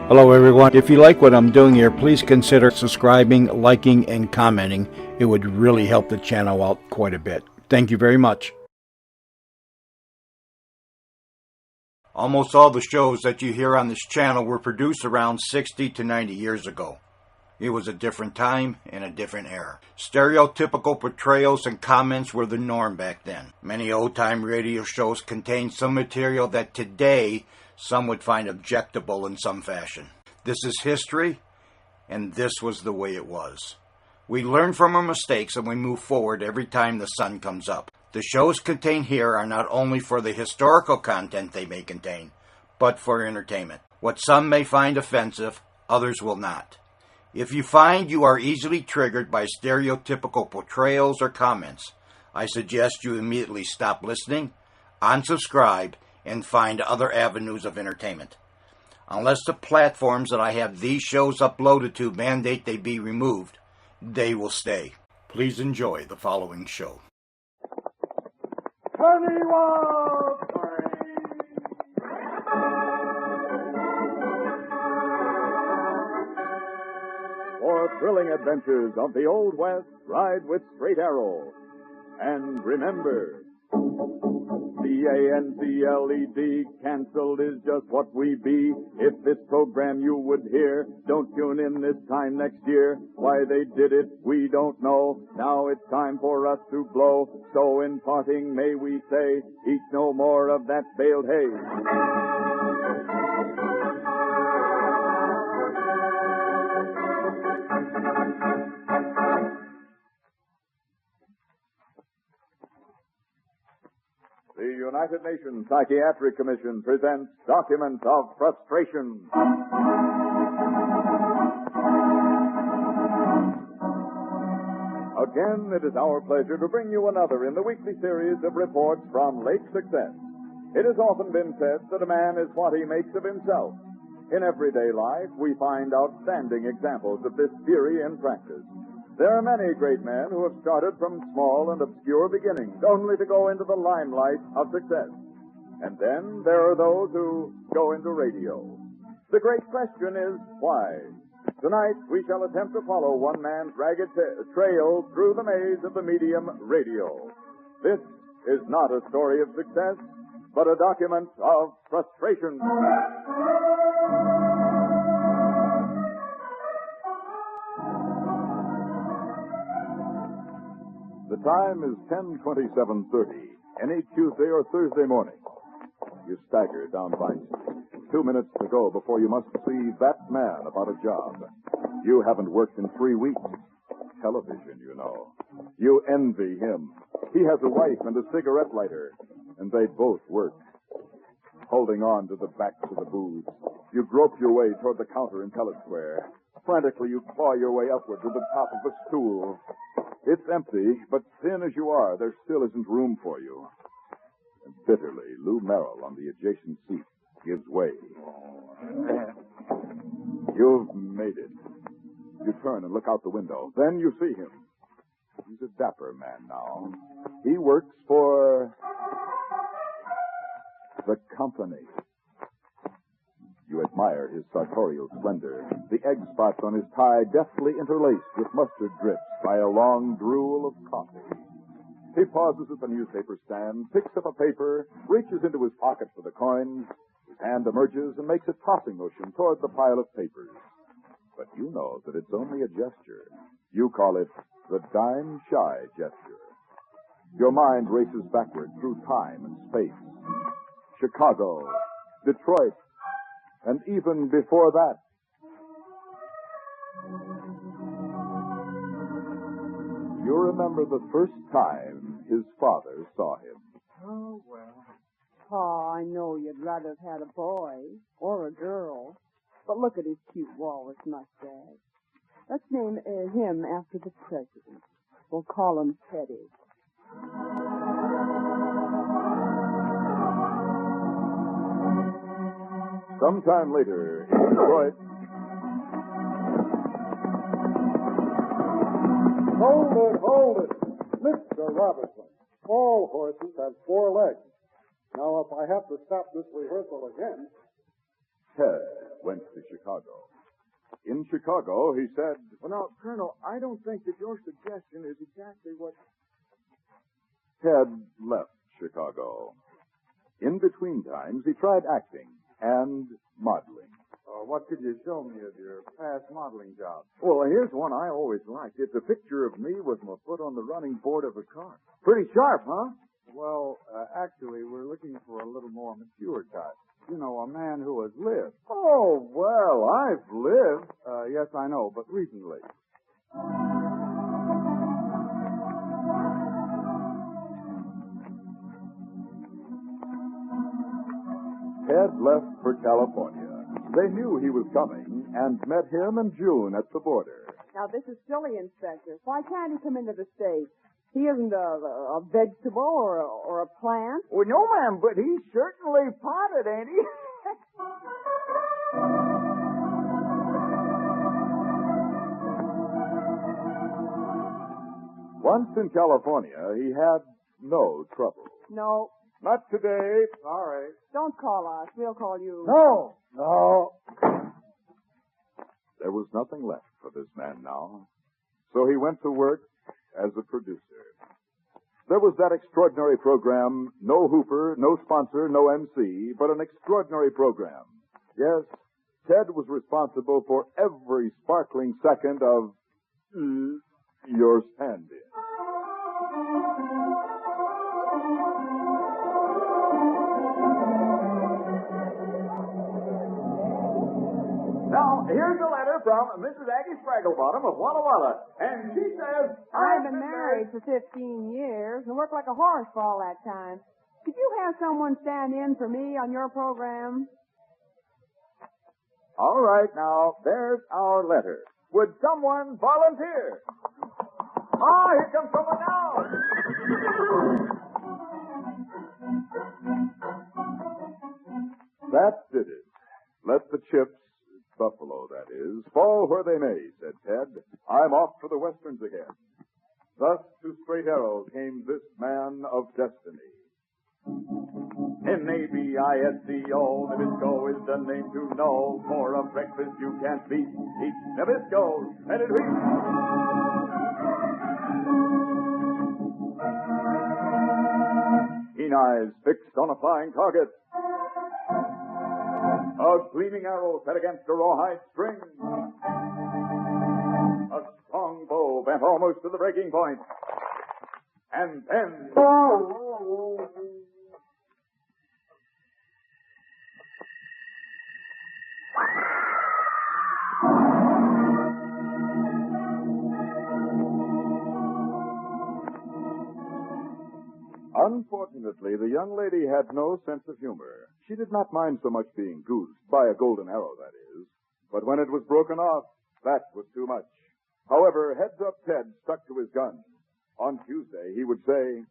Hello everyone. If you like what I'm doing here, please consider subscribing, liking, and commenting. It would really help the channel out quite a bit. Thank you very much. Almost all the shows that you hear on this channel were produced around 60 to 90 years ago. It was a different time and a different era. Stereotypical portrayals and comments were the norm back then. Many old-time radio shows contained some material that today some would find objectable in some fashion. This is history, and this was the way it was. We learn from our mistakes and we move forward every time the sun comes up. The shows contained here are not only for the historical content they may contain, but for entertainment. What some may find offensive, others will not. If you find you are easily triggered by stereotypical portrayals or comments, I suggest you immediately stop listening, unsubscribe, and find other avenues of entertainment. Unless the platforms that I have these shows uploaded to mandate they be removed, they will stay. Please enjoy the following show. For thrilling adventures of the Old West, ride with Straight Arrow. And remember, C-A-N-C-L-E-D, canceled is just what we be. If this program you would hear, don't tune in this time next year. Why they did it, we don't know. Now it's time for us to blow. So in parting, may we say, eat no more of that baled hay. The United Nations Psychiatric Commission presents Documents of Frustration. Again, it is our pleasure to bring you another in the weekly series of reports from Lake Success. It has often been said that a man is what he makes of himself. In everyday life, we find outstanding examples of this theory in practice. There are many great men who have started from small and obscure beginnings, only to go into the limelight of success. And then there are those who go into radio. The great question is, why? Tonight, we shall attempt to follow one man's ragged trail through the maze of the medium radio. This is not a story of success, but a document of frustration. The time is 10:27:30, any Tuesday or Thursday morning. You stagger down Vine Street. 2 minutes to go before you must see that man about a job. You haven't worked in 3 weeks. Television, you know. You envy him. He has a wife and a cigarette lighter, and they both work. Holding on to the backs of the booths, you grope your way toward the counter in Pellet Square. Frantically, you claw your way upward to the top of the stool. It's empty, but thin as you are, there still isn't room for you. And bitterly, Lou Merrill on the adjacent seat gives way. You've made it. You turn and look out the window. Then you see him. He's a dapper man now. He works for the company. You admire his sartorial splendor, the egg spots on his tie deftly interlaced with mustard drips by a long drool of coffee. He pauses at the newspaper stand, picks up a paper, reaches into his pocket for the coins. His hand emerges and makes a tossing motion toward the pile of papers. But you know that it's only a gesture. You call it the dime-shy gesture. Your mind races backward through time and space. Chicago, Detroit, and even before that. You remember the first time his father saw him. Oh, well. Pa, I know you'd rather have had a boy or a girl. But look at his cute walrus mustache. Let's name him after the president. We'll call him Teddy. Sometime later, in Detroit. Hold it. Mr. Robertson, all horses have 4 legs. Now, if I have to stop this rehearsal again... went to Chicago. In Chicago, he said, Well, now, Colonel, I don't think that your suggestion is exactly what... Ted left Chicago. In between times, he tried acting and modeling. What could you show me of your past modeling jobs? Well, here's one I always liked. It's a picture of me with my foot on the running board of a car. Pretty sharp, huh? Well, actually, we're looking for a little more mature type. You know, a man who has lived. Oh, well, I've lived. Yes, I know, but recently. Ted left for California. They knew he was coming and met him and June at the border. Now, this is silly, Inspector. Why can't he come into the state? He isn't a vegetable or a plant. Well, no, ma'am, but he's certainly potted, ain't he? Once in California, he had no trouble. No, Not today. Sorry. don't call us. We'll call you. No. There was nothing left for this man now. So he went to work as a producer. There was that extraordinary program, no Hooper, no sponsor, no MC, but an extraordinary program. Yes, Ted was responsible for every sparkling second of your stand-in. Now, here's a letter from Mrs. Aggie Spragglebottom of Walla Walla. And she says... I've been married for 15 years and worked like a horse for all that time. Could you have someone stand in for me on your program? All right, now, there's our letter. Would someone volunteer? Ah, here comes someone now. That did it. Let the chips, buffalo that is, fall where they may, said Ted. I'm off for the westerns again. Thus to Straight Arrow came this man of destiny. N-A-B-I-S-C-O, Nabisco is the name to know. For a breakfast you can't beat. Eat Nabisco, let it wheat. Keen eyes fixed on a flying target. A gleaming arrow set against a rawhide string. A strong bow bent almost to the breaking point. And then... Unfortunately, the young lady had no sense of humor. She did not mind so much being goosed, by a golden arrow, that is. But when it was broken off, that was too much. However, Heads Up Ted stuck to his gun. On Tuesday, he would say,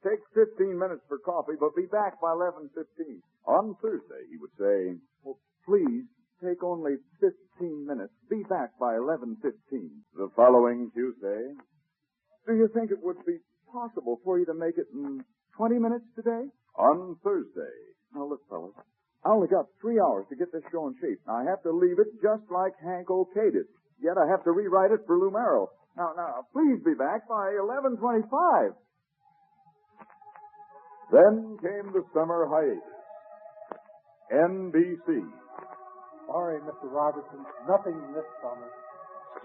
Take 15 minutes for coffee, but be back by 11:15. on Thursday, he would say, Well, please, take only 15 minutes. Be back by 11:15. the following Tuesday, Do you think it would be possible for you to make it in 20 minutes today? on Thursday. Now, look, fellas, I only got 3 hours to get this show in shape. Now, I have to leave it just like Hank okayed it. Yet I have to rewrite it for Lou Merrill. Now, please be back by 11:25. Then came the summer hiatus. NBC, Sorry, Mr. Robertson. Nothing this summer.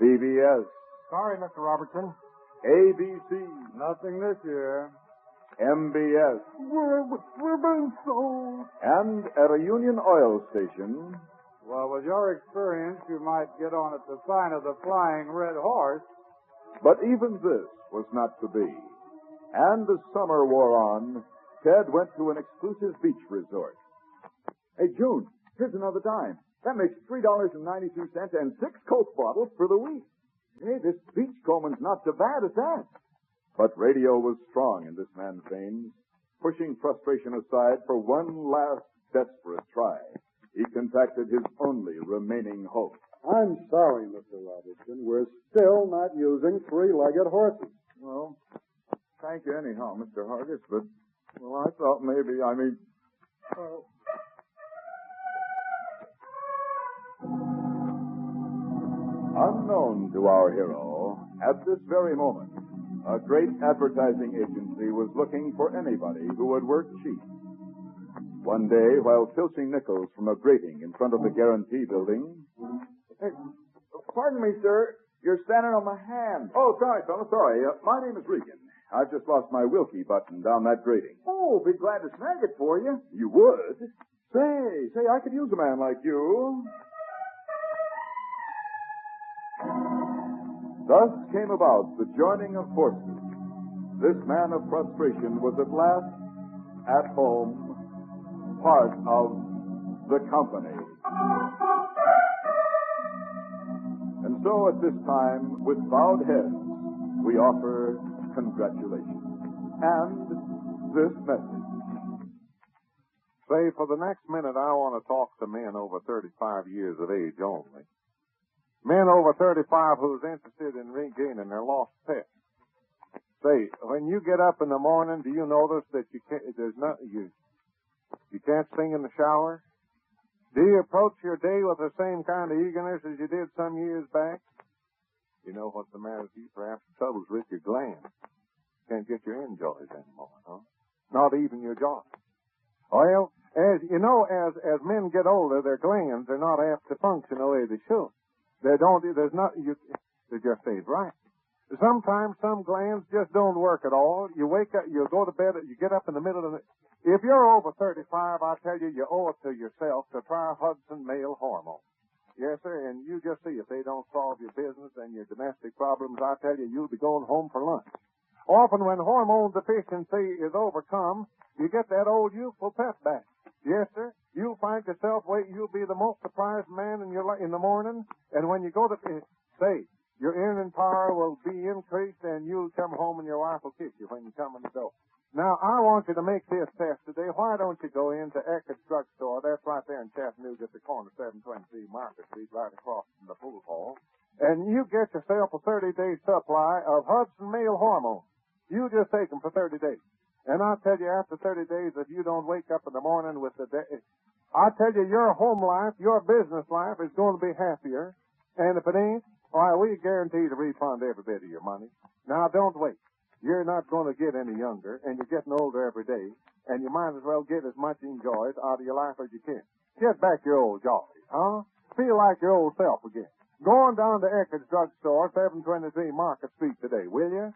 CBS, Sorry, Mr. Robertson. ABC, Nothing this year. MBS, We're being sold. and at a Union Oil station, Well, with your experience, you might get on at the sign of the Flying Red Horse. but even this was not to be. And as summer wore on, Ted went to an exclusive beach resort. Hey, June, here's another dime. That makes $3.92 and 6 Coke bottles for the week. Hey, this beachcombing's not so bad at that. But radio was strong in this man's veins. Pushing frustration aside for one last desperate try, he contacted his only remaining hope. I'm sorry, Mr. Robertson. We're still not using three-legged horses. Well, thank you anyhow, Mr. Hargis, but, well, I thought maybe, Unknown to our hero, at this very moment, a great advertising agency was looking for anybody who would work cheap. One day, while filching nickels from a grating in front of the Guarantee Building... Hey, pardon me, sir. You're standing on my hand. Oh, sorry, fella, sorry. My name is Regan. I've just lost my Wilkie button down that grating. Oh, be glad to snag it for you. You would? Say, I could use a man like you. Thus came about the joining of forces. This man of frustration was at last, at home, part of the company. And so at this time, with bowed heads, we offer congratulations and this message. Say, for the next minute, I want to talk to men over 35 years of age only. Men over 35 who's interested in regaining their lost pet. Say, when you get up in the morning, do you notice that you can't sing in the shower? Do you approach your day with the same kind of eagerness as you did some years back? You know what's the matter with you? Perhaps the trouble's with your glands. Can't get your enjoys anymore, huh? Not even your jaw. Well, as you know, as men get older, their glands are not apt to function the way they should. They just ain't right. Sometimes some glands just don't work at all. You wake up, you go to bed, you get up in the middle of the... If you're over 35, I tell you, you owe it to yourself to try Hudson male hormone. Yes, sir, and you just see if they don't solve your business and your domestic problems, I tell you, you'll be going home for lunch. Often when hormone deficiency is overcome, you get that old youthful pep back. Yes, sir. You'll find yourself you'll be the most surprised man in the morning, and when you go to your earning power will be increased, and you'll come home and your wife will kiss you when you come in the door. Now, I want you to make this test today. Why don't you go into Eckert's Drugstore? That's right there in Chattanooga at the corner of 723 Market Street, right across from the pool hall. And you get yourself a 30-day supply of Hudson male hormones. You just take them for 30 days. And I'll tell you, after 30 days, if you don't wake up in the morning with the day, I tell you, your home life, your business life is going to be happier. And if it ain't, why, we guarantee to refund every bit of your money. Now, don't wait. You're not going to get any younger, and you're getting older every day, and you might as well get as much enjoy out of your life as you can. Get back your old jollies, huh? Feel like your old self again. Go on down to Eckert's Drugstore, 723 Market Street today, will you?